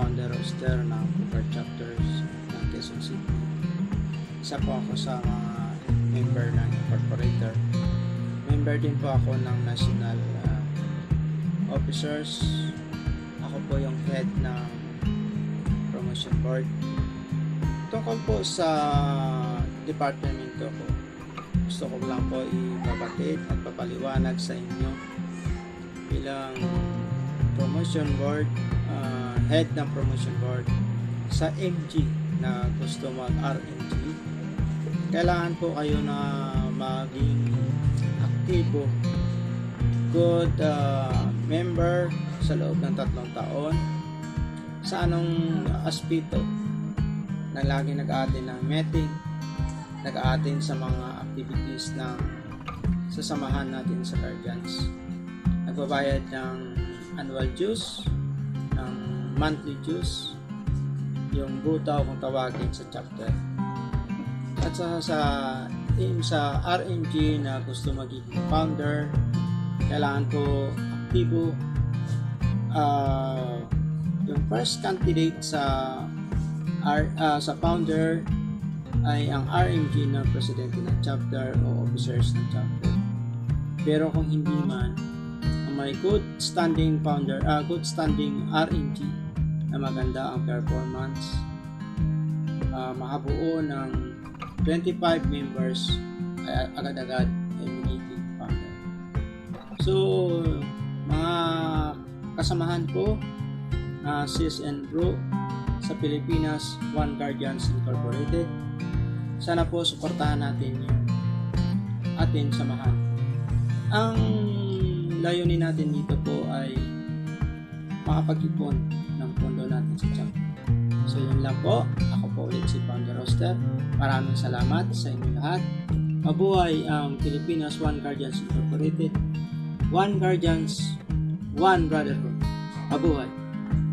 founder roster ng Cooper Chapters ng Quezon City. Isa po ako sa mga member ng incorporator. Member din po ako ng national officers. Ako po yung head ng promotion board. Tungkol po sa departamento ko, gusto ko lang po ibabatid at papaliwanag sa inyo bilang promotion board, head ng promotion board sa MG na gusto mag-RMG. Kailangan po kayo na maging aktibo, good member sa loob ng 3 taon sa anong aspeto na lagi nag-a-attend ng meeting, nag-a-attend sa mga activities ng sasamahan natin sa guardians, nagbabayad ng annual dues, ng monthly dues, yung butaw kung tawagin sa chapter. At sa RMG na gusto maging founder, kailangan ko aktibo. Yung first candidate sa founder ay ang RMG na presidente ng chapter o officers ng chapter. Pero kung hindi man, may good standing founder, good standing RMG na maganda ang performance, makabuo ng 25 members ay agad-agad ay magiging founder. So, mga kasamahan ko na sis and bro sa Pilipinas One Guardians Incorporated, sana po suportahan natin yung ating samahan. Ang layunin natin dito po ay makapag-ipon ng pondo natin sa chapter. So yun lang po. Ako po ulit si Founder Roster. Maraming salamat sa inyo lahat. Mabuhay ang Pilipinas One Guardians Incorporated. One Guardians, One Brotherhood. Mabuhay!